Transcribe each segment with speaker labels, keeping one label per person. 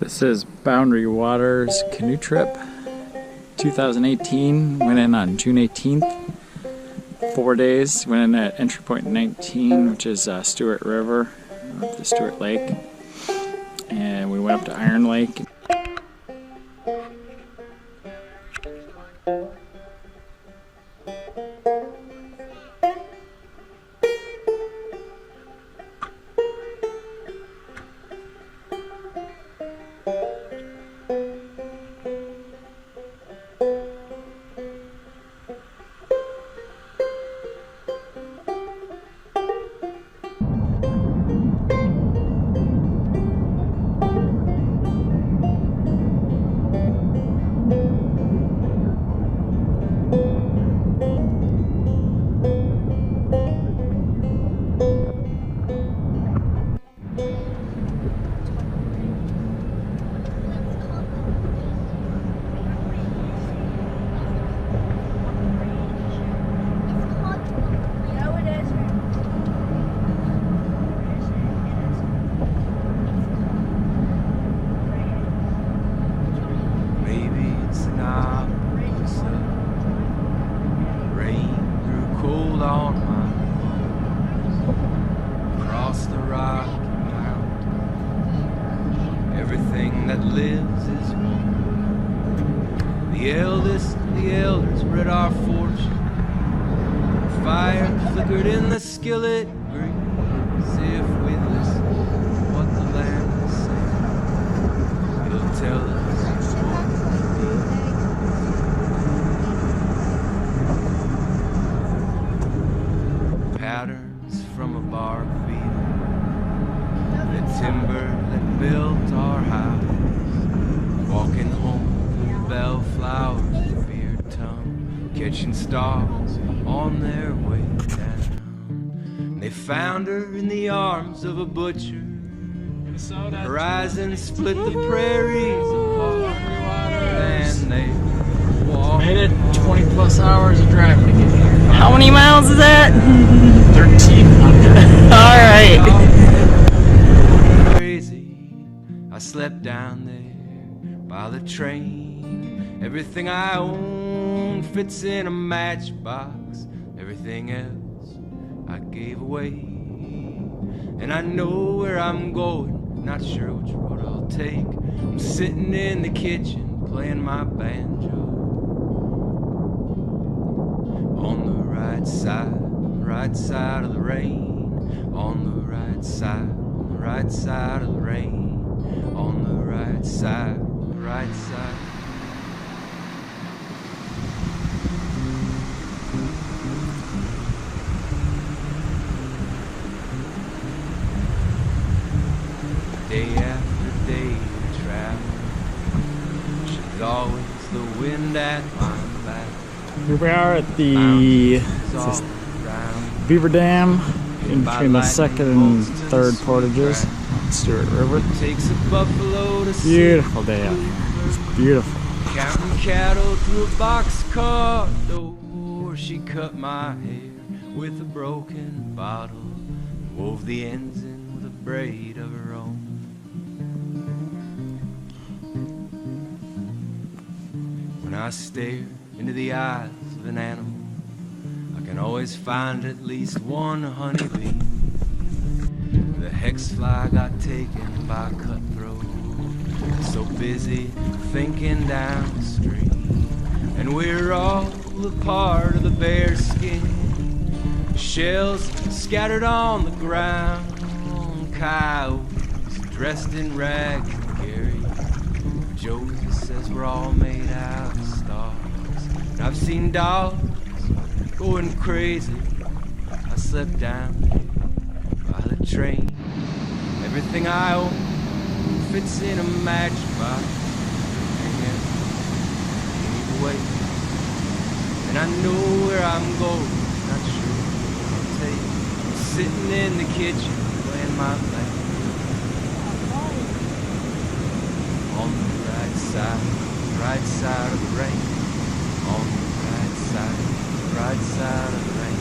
Speaker 1: This is Boundary Waters Canoe Trip 2018. Went in on June 18th. 4 days. Went in at entry point 19, which is Stuart River, up to Stuart Lake. And we went up to Iron Lake.
Speaker 2: On my across the Rocky Mountain, everything that lives is one. The elders read our fortune. Fire flickered in the skillet grease. If we listen to what the land is saying, it'll tell us what we need. Patterns from a bark beam, the timber that built our house, walking home through bellflowers, beard tongue, catching stars on their way down. They found her in the arms of a butcher. The horizon split the prairies apart, and they walked.
Speaker 1: Made it 20 plus hours of driving to get here.
Speaker 3: How many miles is that?
Speaker 1: 1,300.
Speaker 3: Alright.
Speaker 2: Crazy, I slept down there by the train. Everything I own fits in a matchbox. Everything else I gave away. And I know where I'm going, not sure which road I'll take. I'm sitting in the kitchen playing my banjo. On the right side of the rain. On the right side of the rain. On the right side. Day after day we travel. She's always the wind at my back.
Speaker 1: Here we are at the Beaver Dam in between the second and third portages on Stuart River.
Speaker 2: Takes a buffalo to
Speaker 1: Beautiful day out here. It's beautiful.
Speaker 2: Counting cattle through a boxcar door. She cut my hair with a broken bottle, wove the ends in with a braid of her own. When I stare into the eyes of an animal, I can always find at least one honeybee. The hex fly got taken by a cutthroat, so busy thinking downstream. And we're all a part of the bear skin. Shells scattered on the ground. Coyotes dressed in rags and Gary. Joseph says we're all made out of stars. And I've seen dogs going crazy. I slept down there by the train. Everything I own fits in a matchbox. Away. And I know where I'm going, not sure what I'll take. I'm sitting in the kitchen playing my band. On the right side of the rain. On the right side of the rain.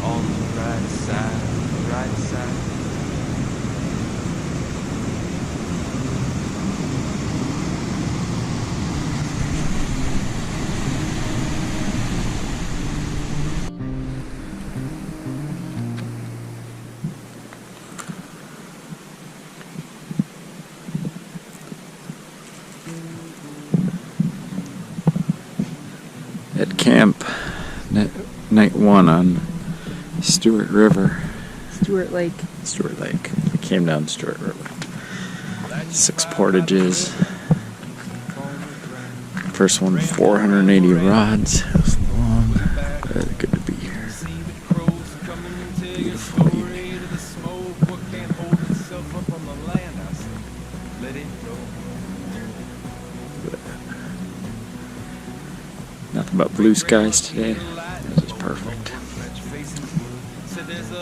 Speaker 2: On the right side.
Speaker 1: at camp, night 1 on Stuart River.
Speaker 3: Stuart Lake.
Speaker 1: Stuart Lake. We came down Stuart River. 6 portages. First one, 480 rods. It was long. Very good to be here. Beautiful evening. Nothing but blue skies today. This is perfect.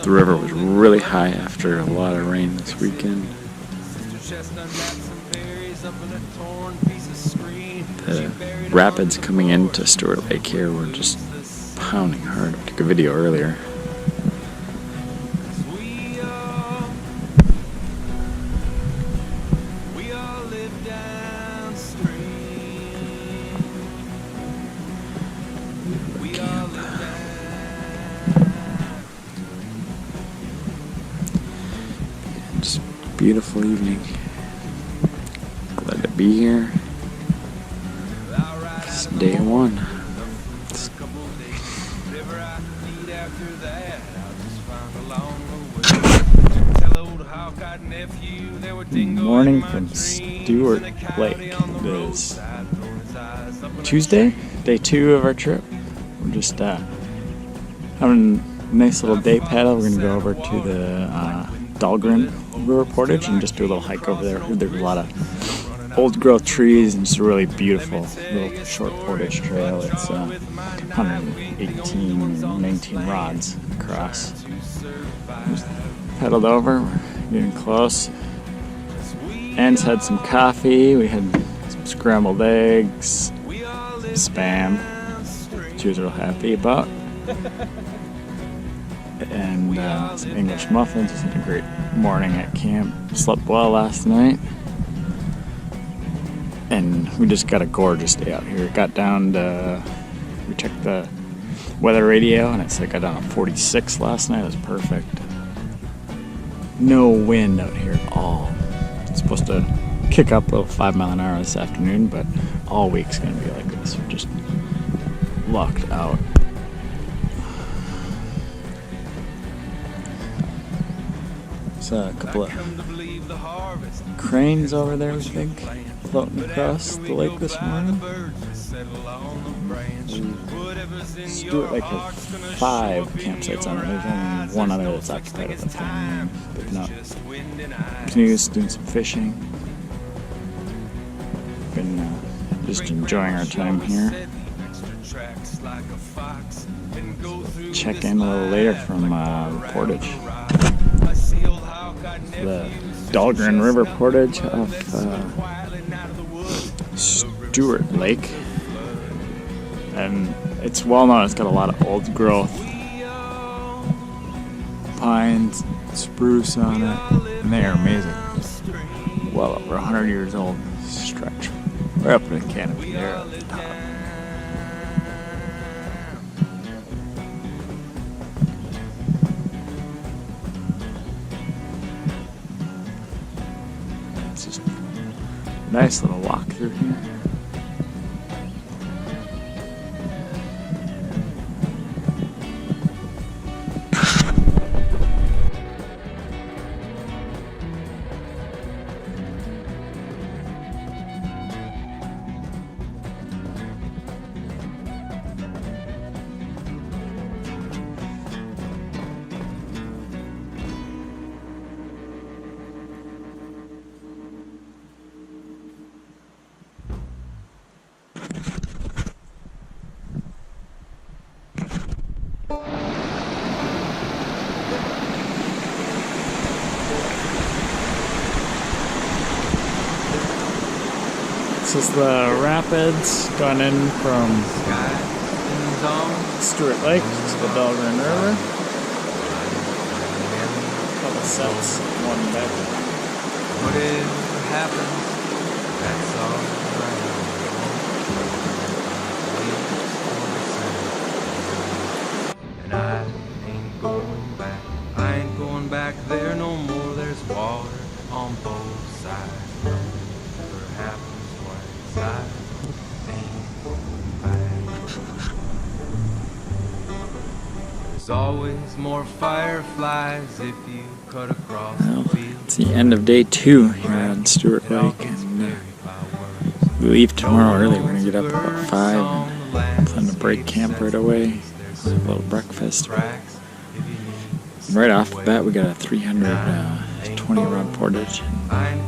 Speaker 1: The river was really high after a lot of rain this weekend. The rapids coming into Stuart Lake here were just pounding hard. I took a video earlier. Just a beautiful evening. Glad to be here. It's day 1. Good morning from Stuart Lake. It is Tuesday, day 2 of our trip. We're just having a nice little day paddle. We're going to go over to the Dahlgren River Portage and just do a little hike over there. There's a lot of old growth trees and just a really beautiful little short portage trail. It's 118, 19 rods across. Just paddled over, we're getting close. Ann's had some coffee, we had some scrambled eggs, some spam, she was real happy about. And some English muffins. Just had a great morning at camp. Slept well last night. And we just got a gorgeous day out here. Got down to, we checked the weather radio and it said got down to 46 last night. It was perfect. No wind out here at all. It's supposed to kick up a little 5 mile an hour this afternoon, but all week's gonna be like this. We're just locked out. A couple of cranes over there, we think, floating across the lake this morning. Stuart Lake has 5 campsites on it. There's only one other that's occupied at the time. But not. Continues doing some fishing. Been just enjoying our time here. Check in a little later from Portage. The Dahlgren River Portage off Stuart Lake, and it's well known. It's got a lot of old growth pines, spruce on it, and they are amazing. Well over 100 years old. Stretch right up in the canopy there at the top. It's just a nice little walk through here. This is the rapids going in from Stuart Lake to the Dahlgren River. A couple sets, one back.
Speaker 2: Whatever happens, that's all right. And I ain't going back. I ain't going back there no more. There's water on both sides. Whatever happens, I ain't going back. There's always more fireflies if you cut across
Speaker 1: Well,
Speaker 2: the field.
Speaker 1: it's the end of day 2 here on Stuart Lake, and we leave tomorrow early. We're gonna get up about 5 and plan to break camp right away. Have a little breakfast. Right off the bat, we got a 320 rod portage. Then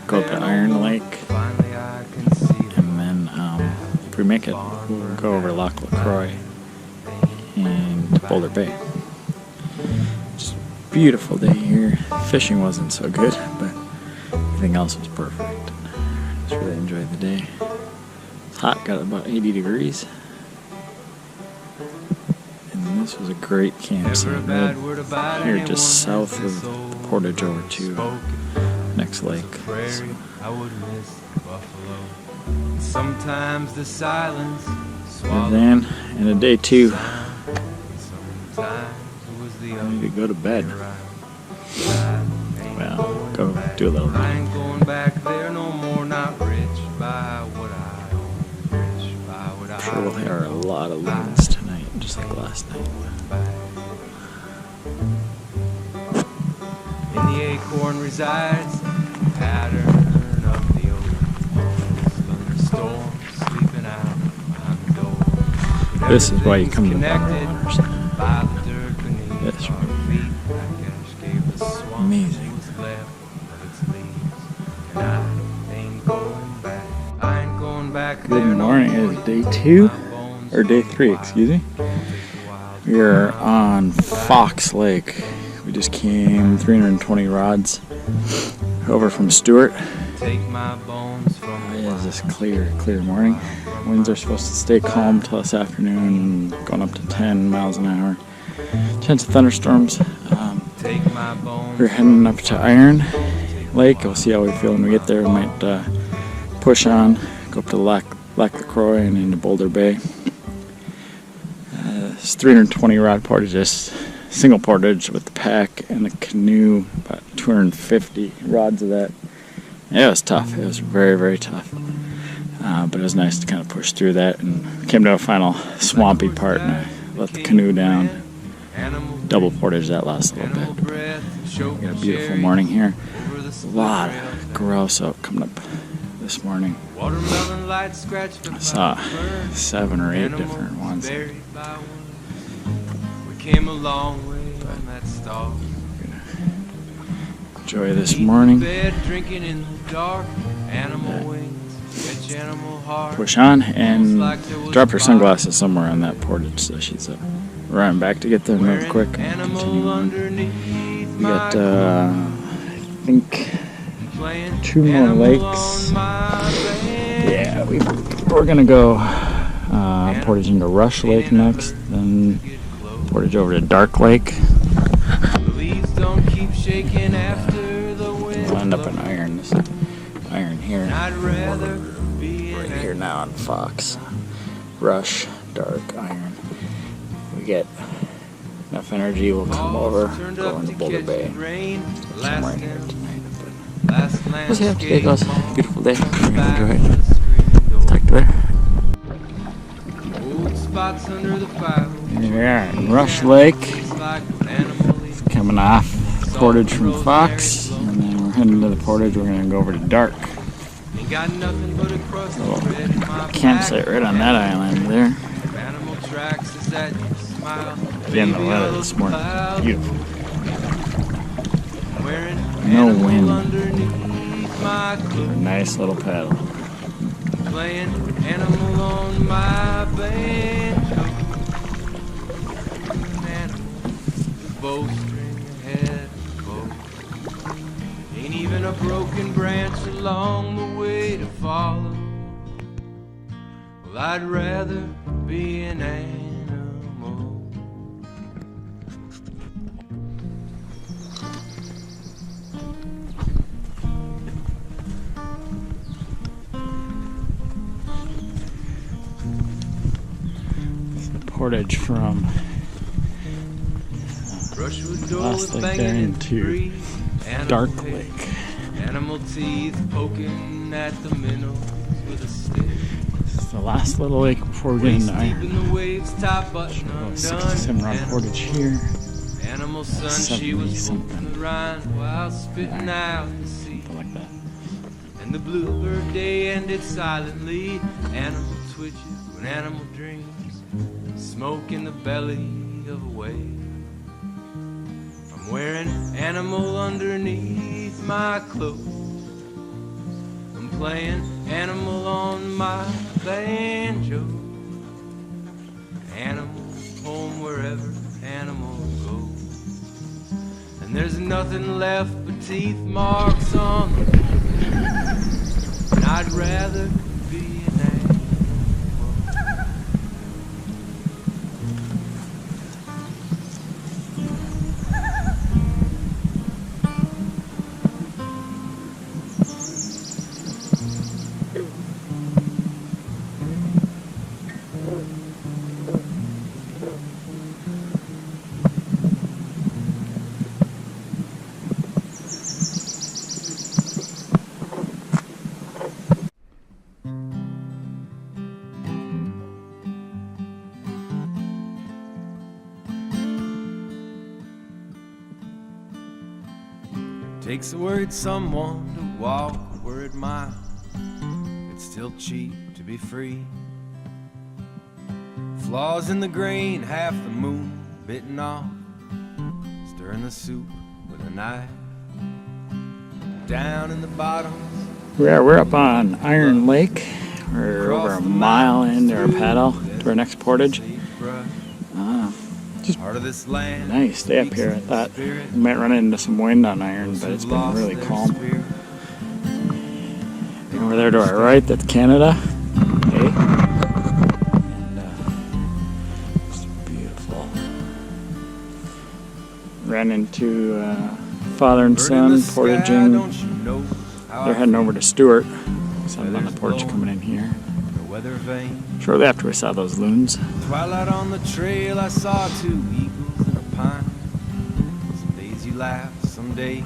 Speaker 1: go up to Iron Lake, and then if we make it, we'll go over Loch LaCroix and Boulder Bay. Just a beautiful day here. Fishing wasn't so good, but everything else was perfect. Just really enjoyed the day. It's hot, got about 80 degrees. And this was a great campsite right here just south of the portage over to next lake. So,
Speaker 2: Sometimes the silence
Speaker 1: and then, in a day 2,
Speaker 2: I
Speaker 1: I need to go to bed. Well, go do a little
Speaker 2: I
Speaker 1: reading.
Speaker 2: ain't going back there no more, not rich by what I own, rich by what
Speaker 1: I'm sure we'll
Speaker 2: I
Speaker 1: hear a lot of loons tonight, just like last night.
Speaker 2: In the acorn resides the pattern of the old thunderstorm sleeping out behind the door.
Speaker 1: This is why you come to Boundary Waters.
Speaker 2: By the dirt beneath
Speaker 1: That's
Speaker 2: our
Speaker 1: right.
Speaker 2: feet, that cash gave the swamp
Speaker 1: Amazing.
Speaker 2: what's left of its leaves. And I ain't going back. I ain't going back there
Speaker 1: Good
Speaker 2: no
Speaker 1: morning.
Speaker 2: more.
Speaker 1: It is day 2,
Speaker 2: My bones
Speaker 1: or day
Speaker 2: don't
Speaker 1: 3,
Speaker 2: wild.
Speaker 1: excuse me. We're on Fox Lake. We just came 320 rods over from Stuart.
Speaker 2: Take my bones from
Speaker 1: It is this clear morning. Winds are supposed to stay calm till this afternoon, going up to 10 miles an hour. Chance of thunderstorms.
Speaker 2: Take my bones.
Speaker 1: We're heading up to Iron Lake. We'll see how we feel when we get there. We might push on, go up to Loch LaCroix and into Boulder Bay. It's 320 rod portage, just single portage with the pack and the canoe, about 250 rods of that. It was tough. It was very, very tough. But it was nice to kind of push through that, and came to a final swampy part, and I let the canoe down. Double portage that last little bit. We got a beautiful morning here. A lot of grouse out coming up this morning. I saw 7 or 8 different ones.
Speaker 2: We came a long way on that stalk.
Speaker 1: Enjoy this morning.
Speaker 2: Bed, drinking in the dark, animal wings, catch animal heart.
Speaker 1: Push on and drop her sunglasses somewhere on that portage, so she's running back to get them real quick and continue on. We got, I think, 2 more lakes. Yeah, we're gonna go portage into Rush Lake next, then portage over to Dark Lake.
Speaker 2: Leaves don't keep shaking after the wind.
Speaker 1: We'll end up in Iron. This Iron here.
Speaker 2: I'd rather be
Speaker 1: Right here now on Fox. Rush, Dark, Iron. We get enough energy, we'll come over, go into Boulder Bay. Somewhere in here tonight. But we'll see how today goes. Beautiful day. We're gonna enjoy it. Talk to you later.
Speaker 2: Old spots under the fire.
Speaker 1: Here we are in Rush Lake.
Speaker 2: Like animal leaves.
Speaker 1: Coming off portage from Fox, and then we're heading to the portage. We're gonna go over to Dark.
Speaker 2: Ain't got nothing but a crust of bread in my
Speaker 1: Campsite right on that island there.
Speaker 2: animal tracks is that you smile.
Speaker 1: Again, the weather this morning, beautiful.
Speaker 2: Wearing
Speaker 1: No
Speaker 2: animal
Speaker 1: wind.
Speaker 2: underneath my clothes.
Speaker 1: Nice little paddle.
Speaker 2: Playing animal on my banjo. Animal, bowstring ahead, bow. Ain't even a broken branch along the way to follow. Well, I'd rather be an animal.
Speaker 1: Portage from
Speaker 2: Brushwood door
Speaker 1: Last
Speaker 2: with
Speaker 1: lake
Speaker 2: banging
Speaker 1: there
Speaker 2: in
Speaker 1: into
Speaker 2: breeze. Animal
Speaker 1: Dark
Speaker 2: pig,
Speaker 1: Lake.
Speaker 2: Animal teeth poking at the minnows with a stick.
Speaker 1: It's the last little lake before we get into
Speaker 2: Deep
Speaker 1: Iron.
Speaker 2: in the waves, top button
Speaker 1: Little
Speaker 2: undone.
Speaker 1: 67 rod portage here.
Speaker 2: Animal son, she
Speaker 1: 70
Speaker 2: was
Speaker 1: something.
Speaker 2: moving around while spitting out the sea.
Speaker 1: Something like that.
Speaker 2: And the bluebird day ended silently. Animal twitches when animal dreams. Smoke in the belly of a wave. I'm wearing animal underneath my clothes. I'm playing animal on my banjo. Animal home wherever animal goes. And there's nothing left but teeth marks on the ground. And I'd rather be an animal. Takes a word someone to walk a word mile. It's still cheap to be free. Flaws in the grain, half the moon bitten off. Stirring the soup with a knife. Down in the bottom.
Speaker 1: We're up on Iron Lake. We're over a mile into our paddle to our next portage. Just
Speaker 2: Part of this land.
Speaker 1: nice day up here. I thought we might run into some wind on Iron, but it's been really calm. And over there to our right, that's Canada. Hey. And it's beautiful. Ran into father and son portaging. They're heading over to Stuart. So I'm on the porch coming in here. Shortly after we saw those loons.
Speaker 2: Twilight on the trail, I saw two eagles and a pine. Some days you laugh, some days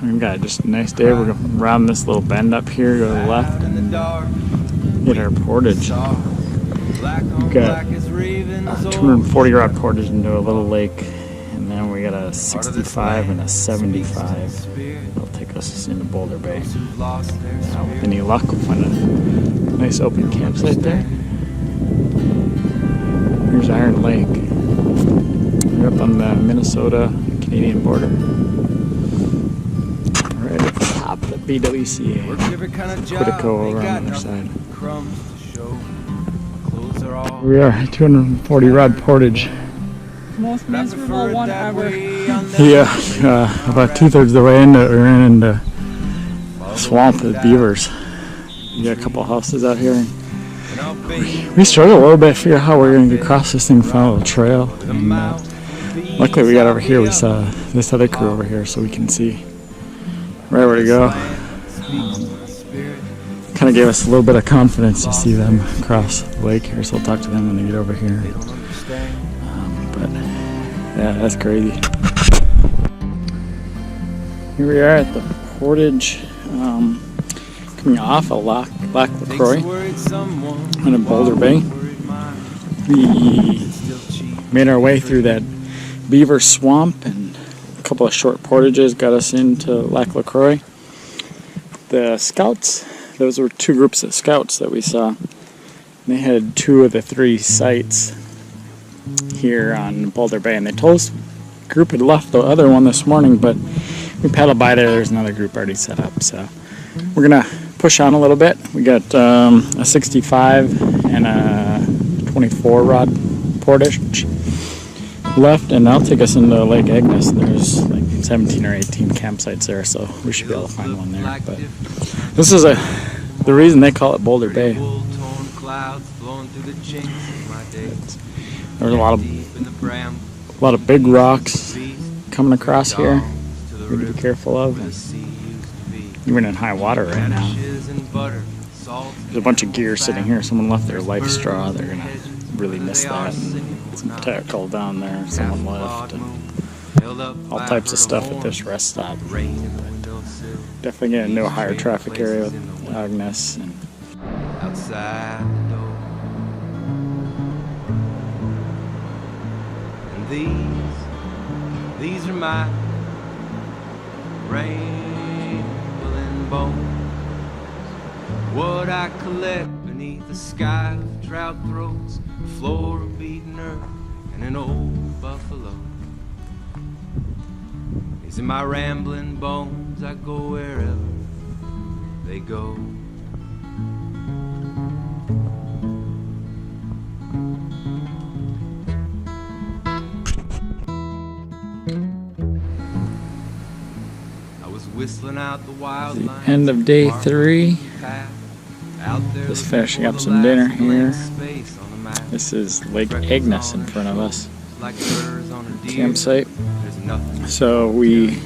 Speaker 1: We've got just a nice day. We're going to round this little bend up here, go to the left,
Speaker 2: in the dark.
Speaker 1: get our portage.
Speaker 2: Black on
Speaker 1: We've got
Speaker 2: black as ravens.
Speaker 1: a 240 rod portage into a little lake, and then we got a 65 and a 75. That'll take us into Boulder Bay. With any luck, we'll find a nice open campsite there. Here's Iron Lake. We're up on the Minnesota-Canadian border. Right at the top of the BWCA. Quitico over on the other side. We are 240 rod portage.
Speaker 3: Most miserable one ever.
Speaker 1: Yeah, about 2/3 of the way into it, we're into swamp with beavers. We got a couple houses out here. We struggled a little bit to figure out how we're going to get across this thing, follow the trail. And, luckily, we got over here. We saw this other crew over here, so we can see right where to go. Kind of gave us a little bit of confidence to see them across the lake here, so we'll talk to them when they get over here. But yeah, that's crazy. Here we are at the portage, coming off of Lac LaCroix in Boulder Bay. We made our way through that beaver swamp, and a couple of short portages got us into Lac LaCroix. The scouts, those were two groups of scouts that we saw. They had 2 of the 3 sites here on Boulder Bay, and they told us the group had left the other one this morning, but we paddled by there's another group already set up, so we're gonna push on a little bit. We got a 65 and a 24 rod portage left, and that'll take us into Lake Agnes. There's like 17 or 18 campsites there, so we should be able to find one there. But this is the reason they call it Boulder Bay. There's a lot of big rocks coming across here. We need to be careful of. Even in high water right now. There's a bunch of gear sitting here. Someone left their life straw. They're gonna really miss that. And some tackle down there. Someone left. And all types of stuff at this rest stop. Definitely getting into a higher traffic area with Agnes. And
Speaker 2: outside the door. these are my rambling bones. What I collect beneath the sky of drought throats, a floor of beaten earth, and an old buffalo. These are my rambling bones. I go wherever they go. Whistling out the wild
Speaker 1: The end of day 3. Just finishing up some dinner here. This is Lake Agnes in front of us. Campsite. So we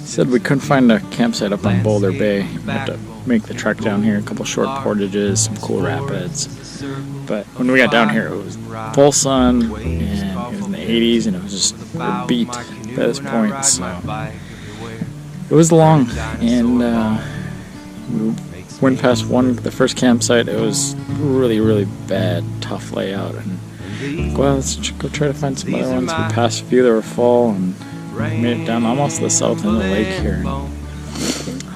Speaker 1: said we couldn't find a campsite up on Boulder Bay. We had to make the trek down here. A couple short portages, some cool rapids. But when we got down here, it was full sun and it was in the 80s, and it was just beat by this point. So it was long, and we went past the first campsite. It was really bad, tough layout, and well, let's go try to find some other ones. We passed a few that were full, and made it down almost to the south end of the lake here.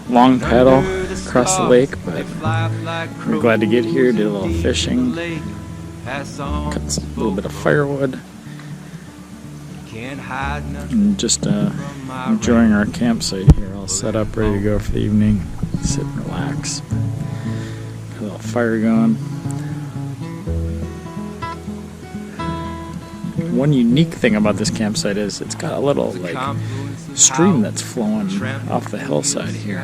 Speaker 1: Long paddle across the lake, but we're glad to get here. Did a little fishing, cut a little bit of firewood, and just enjoying our campsite here, all set up, ready to go for the evening. Sit and relax. Got a little fire going. One unique thing about this campsite is it's got a little stream that's flowing off the hillside here.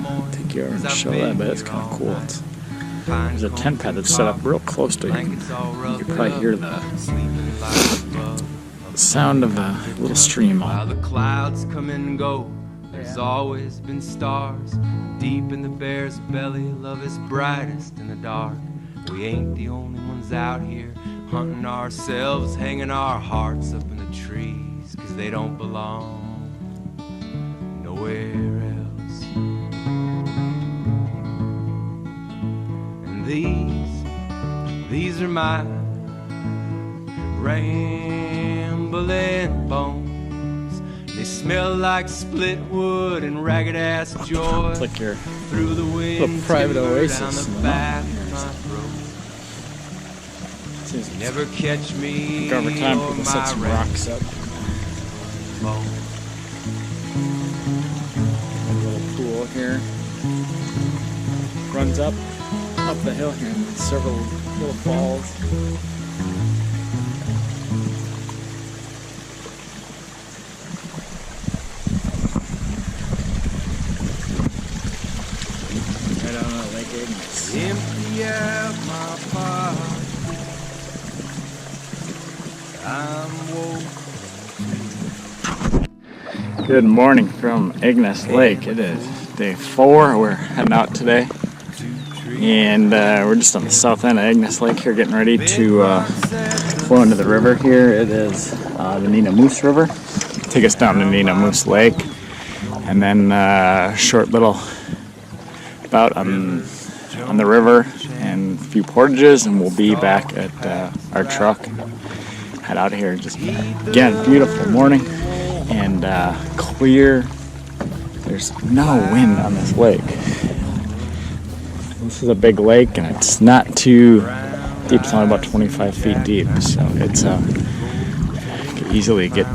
Speaker 1: I'll take you over and show that, but it's kind of cool. There's a tent pad that's set up real close to it. You can probably hear the sound of a little stream.
Speaker 2: While the clouds come and go, there's always been stars. Deep in the bear's belly, love is brightest in the dark. We ain't the only ones out here, hunting ourselves, hanging our hearts up in the trees, 'cause they don't belong nowhere else. And these are my rambling bones. They smell like split wood and ragged ass joy.
Speaker 1: It's like your
Speaker 2: through the wind,
Speaker 1: little private oasis
Speaker 2: down
Speaker 1: in
Speaker 2: the
Speaker 1: the
Speaker 2: back
Speaker 1: mountain
Speaker 2: of my
Speaker 1: here.
Speaker 2: throat. Never catch me.
Speaker 1: Over time, people set some rocks up. A little pool here. Runs up the hill here, and several little falls. Right on Lake Agnes.
Speaker 2: Empty out my pocket. I'm woke.
Speaker 1: Good morning from Agnes Lake. It is day 4. We're heading out today, and we're just on the south end of Agnes Lake here, getting ready to flow into the river here. It is the Nina Moose River. Take us down to Nina Moose Lake, and then a short little bout on the river and a few portages, and we'll be back at our truck. Head out of here. Just again, beautiful morning and clear. There's no wind on this lake. This is a big lake, and it's not too deep. It's only about 25 feet deep, so it's could easily get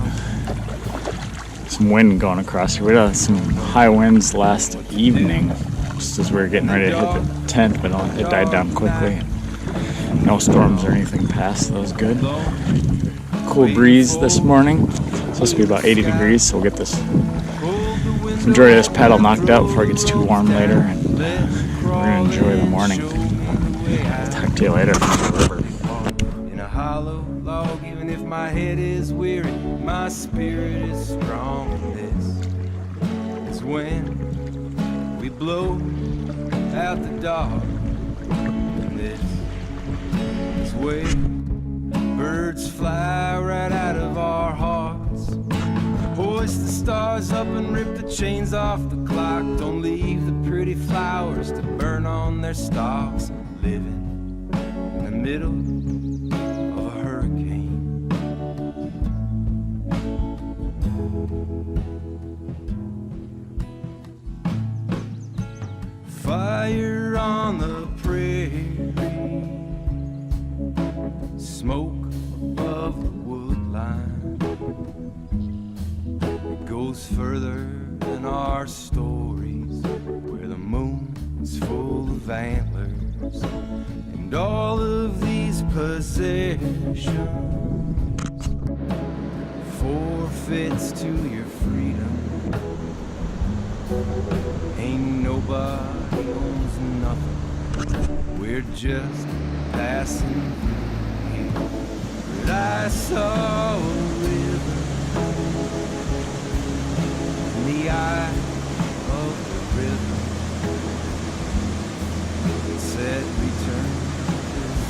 Speaker 1: some wind going across here. We had some high winds last evening, just as we were getting ready to hit the tent, but it died down quickly. No storms or anything passed, so that was good. Cool breeze this morning. It's supposed to be about 80 degrees, so we'll get this majority of this paddle knocked out before it gets too warm later, and we're gonna enjoy the morning. I'll talk to you later.
Speaker 2: In a hollow log, even if my head is weary, my spirit is strong. This is when we blow out the dark. And this is when birds fly right out of our hearts. Hoist the stars up and rip the chains off the clock. Don't leave the pretty flowers to burn on their stalks. Living in the middle of a hurricane. fire on the prairie, smoke above the wood line. It goes further than our stories, where the moon's full of antlers, and all of these possessions, forfeits to your freedom. Ain't nobody owns nothing, we're just passing through here. But I saw a river in the eye of the river. It said return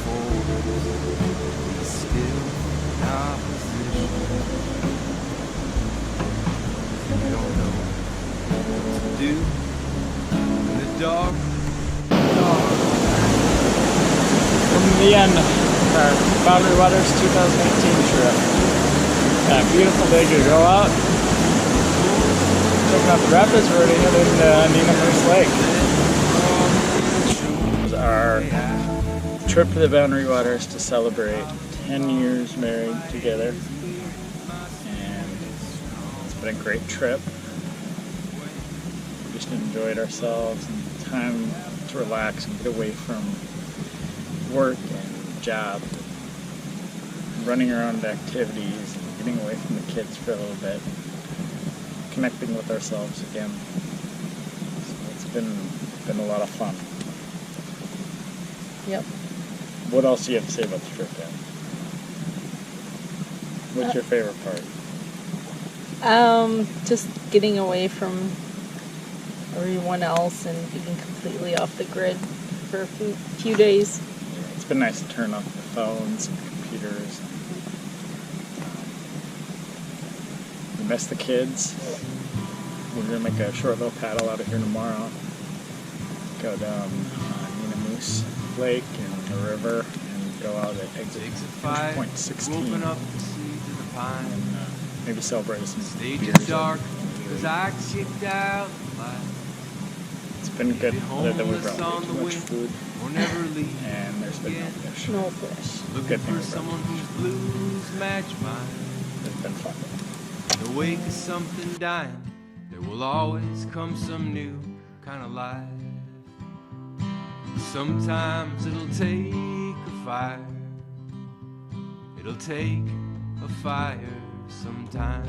Speaker 2: forward, be still in opposition. You don't know what to do in the dark.
Speaker 1: From the end of our Boundary Waters 2018 trip. Beautiful day to go out. Checking out the rapids, we're already heading to Nina Moose Lake. It was our trip to the Boundary Waters to celebrate 10 years married together. And it's been a great trip. We just enjoyed ourselves and time to relax and get away from work and job, running around activities and getting away from the kids for a little bit, connecting with ourselves again. So it's been a lot of fun.
Speaker 3: Yep.
Speaker 1: What else do you have to say about the trip, Dan? What's your favorite part?
Speaker 3: Just getting away from everyone else and being completely off the grid for a few days.
Speaker 1: It's been nice to turn off the phones and computers. We miss the kids. We're going to make a short little paddle out of here tomorrow. Go down Nina Moose Lake and the river and go out at exit point 16 and maybe celebrate some beers.
Speaker 2: Dark, 'cause I kicked out
Speaker 1: It's been good, other than we brought way too much food. And there's been no fish.
Speaker 3: No fish.
Speaker 2: Looking for someone whose blues match mine.
Speaker 1: It's been fun.
Speaker 2: In the wake of something dying, there will always come some new kind of life. Sometimes it'll take a fire. It'll take a fire sometimes.